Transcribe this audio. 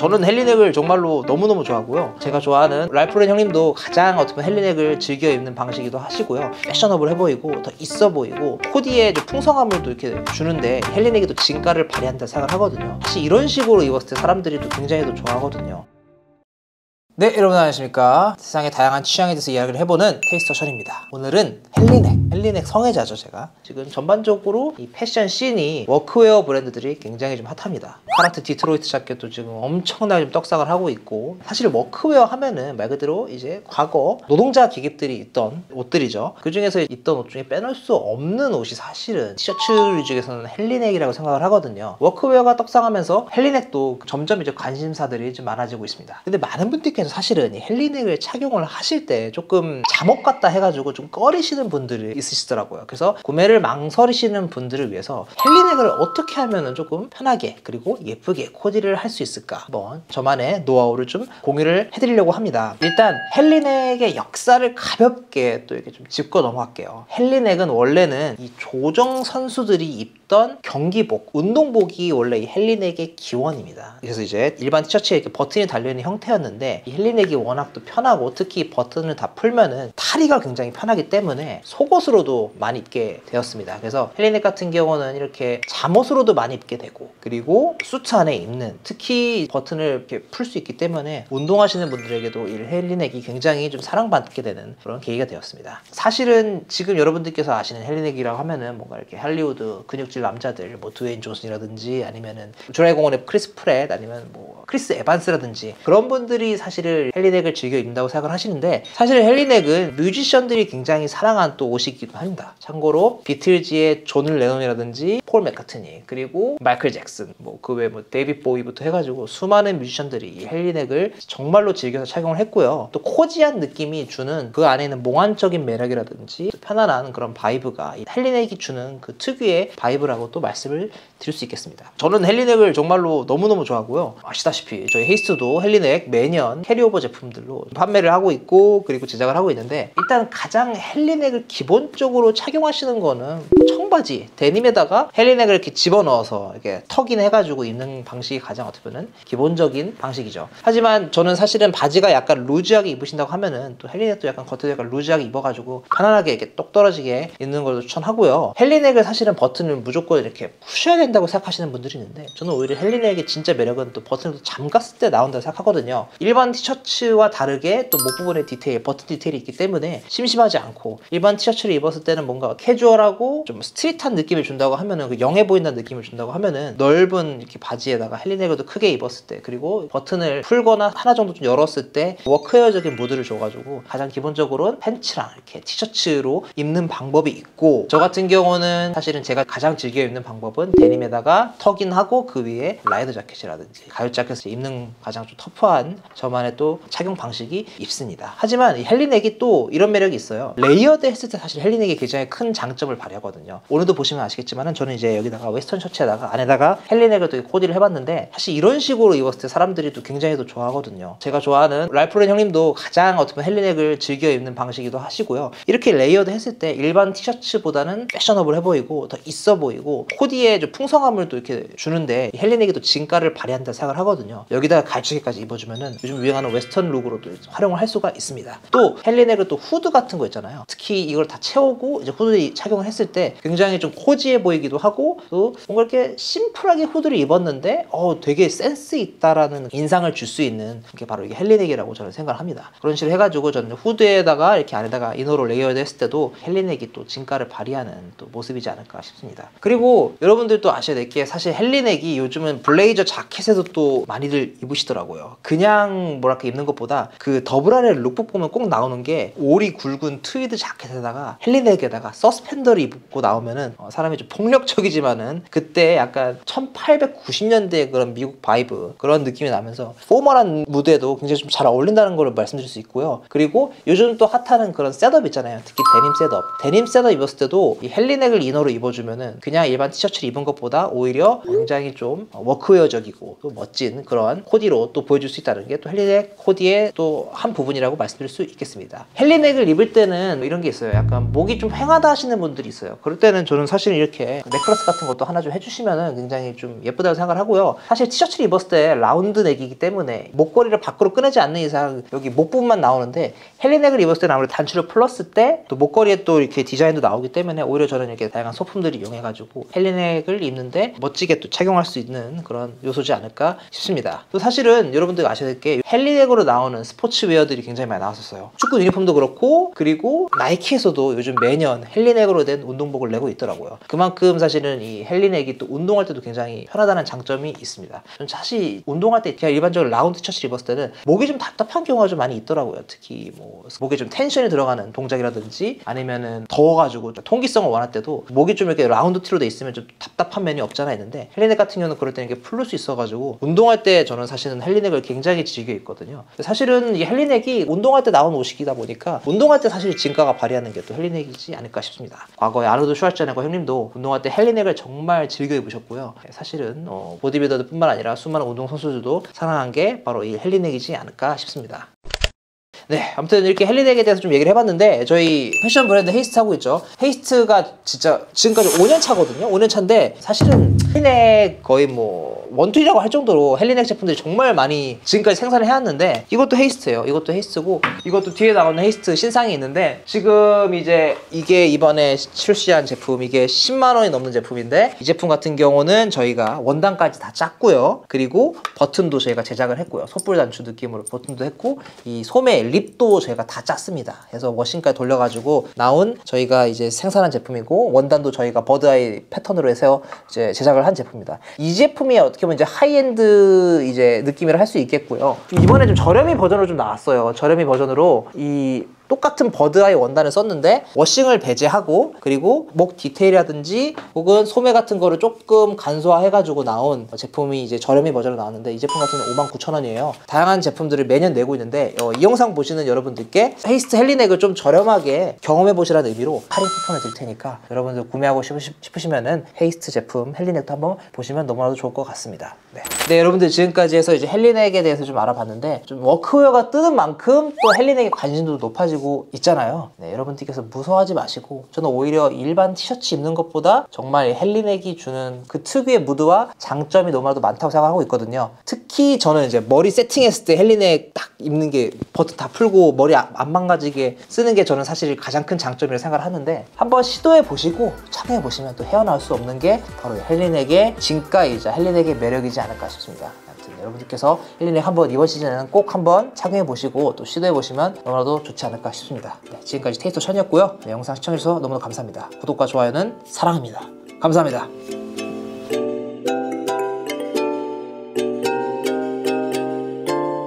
저는 헬리넥을 정말로 너무너무 좋아하고요. 제가 좋아하는 랄프렌 형님도 가장 어떻게 헬리넥을 즐겨 입는 방식이기도 하시고요. 패셔너블해 보이고 더 있어 보이고 코디에 좀 풍성함을 또 이렇게 주는데 헬리넥이 또 진가를 발휘한다 생각을 하거든요. 사실 이런 식으로 입었을 때 사람들이 또 굉장히 또 좋아하거든요. 네, 여러분 안녕하십니까. 세상의 다양한 취향에 대해서 이야기를 해보는 테이스터 션입니다. 오늘은 헬리넥 성애자죠. 제가 지금 전반적으로 이 패션 씬이 워크웨어 브랜드들이 굉장히 좀 핫합니다. 카라트 디트로이트 자켓도 지금 엄청나게 좀 떡상을 하고 있고, 사실 워크웨어 하면은 말 그대로 이제 과거 노동자 계급들이 입던 옷들이죠. 그 중에서 입던 옷 중에 빼놓을 수 없는 옷이 사실은 티셔츠 중에서는 헬리넥이라고 생각을 하거든요. 워크웨어가 떡상하면서 헬리넥도 점점 이제 관심사들이 좀 많아지고 있습니다. 근데 많은 분들께서 사실은 이 헬리넥을 착용을 하실 때 조금 잠옷 같다 해가지고 좀 꺼리시는 분들이 있으시더라고요. 그래서 구매를 망설이시는 분들을 위해서 헬리넥을 어떻게 하면 조금 편하게 그리고 예쁘게 코디를 할 수 있을까, 한번 저만의 노하우를 좀 공유를 해드리려고 합니다. 일단 헬리넥의 역사를 가볍게 또 이렇게 좀 짚고 넘어갈게요. 헬리넥은 원래는 이 조정 선수들이 입던 경기복, 운동복이 원래 이 헬리넥의 기원입니다. 그래서 이제 일반 티셔츠에 이렇게 버튼이 달려있는 형태였는데, 이 헬리넥이 워낙 또 편하고 특히 버튼을 다 풀면은 탈의가 굉장히 편하기 때문에 속옷으로도 많이 입게 되었습니다. 그래서 헬리넥 같은 경우는 이렇게 잠옷으로도 많이 입게 되고, 그리고 수트 안에 입는, 특히 버튼을 이렇게 풀 수 있기 때문에 운동하시는 분들에게도 이 헬리넥이 굉장히 좀 사랑받게 되는 그런 계기가 되었습니다. 사실은 지금 여러분들께서 아시는 헬리넥이라고 하면은 뭔가 이렇게 할리우드 근육질 남자들, 뭐 드웨인 존슨이라든지 아니면은 조라의 공원의 크리스 프렛, 아니면 뭐 크리스 에반스라든지 그런 분들이 사실은 헬리넥을 즐겨 입는다고 생각을 하시는데, 사실 헬리넥은 뮤지션들이 굉장히 사랑한 또 옷이기도 합니다. 참고로 비틀즈의 존 레논이라든지 폴 맥카트니, 그리고 마이클 잭슨, 뭐 그 외 뭐 데이빗 보이부터 해가지고 수많은 뮤지션들이 이 헬리넥을 정말로 즐겨서 착용을 했고요. 또 코지한 느낌이 주는 그 안에 있는 몽환적인 매력이라든지 편안한 그런 바이브가 이 헬리넥이 주는 그 특유의 바이브라고 또 말씀을 드릴 수 있겠습니다. 저는 헬리넥을 정말로 너무너무 좋아하고요. 아시다시피 저희 헤이스트도 헬리넥 매년 캐리오버 제품들로 판매를 하고 있고, 그리고 제작을 하고 있는데, 일단 가장 헬리넥을 기본적으로 착용하시는 거는 청바지, 데님에다가 헬리넥을 이렇게 집어넣어서 이렇게 턱인 해가지고 입는 방식이 가장 어떻게 보면 기본적인 방식이죠. 하지만 저는 사실은 바지가 약간 루즈하게 입으신다고 하면은 또 헬리넥도 약간 겉에도 약간 루즈하게 입어가지고 편안하게 이렇게 똑 떨어지게 입는 걸 추천하고요. 헬리넥을 사실은 버튼을 무조건 이렇게 푸셔야 된다고 생각하시는 분들이 있는데, 저는 오히려 헬리넥의 진짜 매력은 또 버튼을 잠갔을 때 나온다고 생각하거든요. 일반 티셔츠와 다르게 또 목 부분에 디테일, 버튼 디테일이 있기 때문에 심심하지 않고, 일반 티셔츠를 입었을 때는 뭔가 캐주얼하고 좀 스트릿한 느낌을 준다고 하면은, 그 영해 보인다는 느낌을 준다고 하면은 넓은 이렇게 바지에다가 헬리넥을 또 크게 입었을 때, 그리고 버튼을 풀거나 하나 정도 좀 열었을 때 워크웨어적인 무드를 줘가지고 가장 기본적으로는 팬츠랑 이렇게 티셔츠로 입는 방법이 있고, 저 같은 경우는 사실은 제가 가장 즐겨 입는 방법은 데님에다가 턱인하고 그 위에 라이더 자켓이라든지 가죽 자켓을 입는 가장 좀 터프한 저만의 또 착용 방식이 있습니다. 하지만 이 헬리넥이 또 이런 매력이 있어요. 레이어드 했을 때 사실 헬리넥이 굉장히 큰 장점을 발휘하거든요. 오늘도 보시면 아시겠지만은 저는 이제 여기다가 웨스턴 셔츠에다가 안에다가 헬리넥을 또 코디를 해봤는데, 사실 이런 식으로 입었을 때 사람들이 또 굉장히 또 좋아하거든요. 제가 좋아하는 랄프렌 형님도 가장 어떻게 헬리넥을 즐겨 입는 방식이기도 하시고요. 이렇게 레이어드 했을 때 일반 티셔츠보다는 패셔너블해 보이고 더 있어 보이고 코디에 좀 풍성함을 또 이렇게 주는데, 헬리넥이 또 진가를 발휘한다 생각을 하거든요. 여기다가 갈치기까지 입어주면은 요즘 유행하는 웨스턴 룩으로 또 활용을 할 수가 있습니다. 또 헬리넥은 또 후드 같은 거 있잖아요. 특히 이걸 다 채우고 이제 후드 착용을 했을 때 굉장히 좀 코지해 보이기도 하고, 또 뭔가 이렇게 심플하게 후드를 입었는데 되게 센스 있다라는 인상을 줄 수 있는 게 바로 이게 헬리넥이라고 저는 생각을 합니다. 그런 식으로 해가지고 저는 후드에다가 이렇게 안에다가 이너로 레이어드 했을 때도 헬리넥이 또 진가를 발휘하는 또 모습이지 않을까 싶습니다. 그리고 여러분들도 아셔야 될 게, 사실 헬리넥이 요즘은 블레이저 자켓에도 또 많이들 입으시더라고요. 그냥 뭐랄까 입는 것보다 그 더블 RL 룩북 보면 꼭 나오는 게, 오리 굵은 트위드 자켓에다가 헬리넥에다가 서스펜더를 입고 나오면은 사람이 좀 폭력적이지만은 그때 약간 1890년대 그런 미국 바이브 그런 느낌이 나면서 포멀한 무대도 굉장히 좀 잘 어울린다는 걸 말씀드릴 수 있고요. 그리고 요즘 또 핫하는 그런 셋업 있잖아요. 특히 데님 셋업 입었을 때도 이 헬리넥을 이너로 입어주면은 그냥 일반 티셔츠를 입은 것보다 오히려 굉장히 좀 워크웨어적이고 또 멋진 있는 그런 코디로 또 보여줄 수 있다는 게 또 헬리넥 코디의 또 한 부분이라고 말씀드릴 수 있겠습니다. 헬리넥을 입을 때는 이런 게 있어요. 약간 목이 좀 휑하다 하시는 분들이 있어요. 그럴 때는 저는 사실 이렇게 넥클러스 같은 것도 하나 좀 해주시면은 굉장히 좀 예쁘다고 생각을 하고요. 사실 티셔츠를 입었을 때 라운드 넥이기 때문에 목걸이를 밖으로 꺼내지 않는 이상 여기 목 부분만 나오는데, 헬리넥을 입었을 때는 아무래도 단추를 풀었을 때 또 목걸이에 또 이렇게 디자인도 나오기 때문에 오히려 저는 이렇게 다양한 소품들을 이용해가지고 헬리넥을 입는데 멋지게 또 착용할 수 있는 그런 요소지 않을까 싶습니다. 또 사실은 여러분들 아셔야 될 게 헬리넥으로 나오는 스포츠웨어들이 굉장히 많이 나왔었어요. 축구 유니폼도 그렇고, 그리고 나이키에서도 요즘 매년 헬리넥으로 된 운동복을 내고 있더라고요. 그만큼 사실은 이 헬리넥이 또 운동할 때도 굉장히 편하다는 장점이 있습니다. 저는 사실 운동할 때 그냥 일반적으로 라운드 티셔츠 입었을 때는 목이 좀 답답한 경우가 좀 많이 있더라고요. 특히 뭐 목에 좀 텐션이 들어가는 동작이라든지 아니면은 더워가지고 통기성을 원할 때도 목이 좀 이렇게 라운드 티로 돼 있으면 좀 답답한 면이 없잖아 있는데, 헬리넥 같은 경우는 그럴 때는 이렇게 풀릴 수 있어가지고 운동할 때 저는 사실은 헬리넥을 굉장히 즐겨 입거든요. 사실은 이 헬리넥이 운동할 때 나온 옷이다 보니까 운동할 때 사실 진가가 발휘하는 게 또 헬리넥이지 않을까 싶습니다. 과거에 아놀드 슈왈츠제네거 형님도 운동할 때 헬리넥을 정말 즐겨 입으셨고요. 사실은 보디빌더들 뿐만 아니라 수많은 운동선수들도 사랑한 게 바로 이 헬리넥이지 않을까 싶습니다. 네, 아무튼 이렇게 헬리넥에 대해서 좀 얘기를 해봤는데, 저희 패션 브랜드 헤이스트 하고 있죠. 헤이스트가 진짜 지금까지 5년 차거든요. 5년 차인데 사실은 헬리넥 거의 뭐 원투리라고 할 정도로 헬리넥 제품들이 정말 많이 지금까지 생산을 해왔는데, 이것도 헤이스트예요. 이것도 헤이스트고, 이것도 뒤에 나오는 헤이스트 신상이 있는데, 지금 이제 이게 이번에 출시한 제품, 이게 10만 원이 넘는 제품인데, 이 제품 같은 경우는 저희가 원단까지 다 짰고요. 그리고 버튼도 저희가 제작을 했고요. 솥불 단추 느낌으로 버튼도 했고, 이 소매 립도 저희가 다 짰습니다. 그래서 워싱까지 돌려가지고 나온 저희가 이제 생산한 제품이고, 원단도 저희가 버드아이 패턴으로 해서 이제 제작을 한 제품입니다. 이 제품이 어떻게 보면 이제 하이엔드 이제 느낌이라 할 수 있겠고요. 이번에 좀 저렴이 버전으로 좀 나왔어요. 저렴이 버전으로 이 똑같은 버드아이 원단을 썼는데 워싱을 배제하고, 그리고 목 디테일이라든지 혹은 소매 같은 거를 조금 간소화해가지고 나온 제품이 이제 저렴이 버전으로 나왔는데, 이 제품 같은 경우는 59,000원이에요. 다양한 제품들을 매년 내고 있는데, 이 영상 보시는 여러분들께 헤이스트 헬리넥을 좀 저렴하게 경험해 보시라는 의미로 할인 쿠폰을 드릴 테니까, 여러분들 구매하고 싶으시면은 헤이스트 제품 헬리넥도 한번 보시면 너무나도 좋을 것 같습니다. 네, 여러분들 지금까지 해서 이제 헬리넥에 대해서 좀 알아봤는데, 좀 워크웨어가 뜨는 만큼 또 헬리넥의 관심도 높아지고 있잖아요. 네, 여러분들께서 무서워하지 마시고, 저는 오히려 일반 티셔츠 입는 것보다 정말 헬리넥이 주는 그 특유의 무드와 장점이 너무나도 많다고 생각하고 있거든요. 특히 저는 이제 머리 세팅했을 때 헬리넥 딱 입는 게 버튼 다 풀고 머리 안 망가지게 쓰는 게 저는 사실 가장 큰 장점이라고 생각을 하는데, 한번 시도해 보시고 착용해 보시면 또 헤어나올 수 없는 게 바로 헬리넥의 진가이자 헬리넥의 매력이지 않을까 싶습니다. 여러분들께서 헬리넥 한번 이번 시즌에는 꼭 한번 착용해 보시고 또 시도해 보시면 너무나도 좋지 않을까 싶습니다. 네, 지금까지 테이스터 천이었고요. 네, 영상 시청해주셔서 너무나 감사합니다. 구독과 좋아요는 사랑합니다. 감사합니다.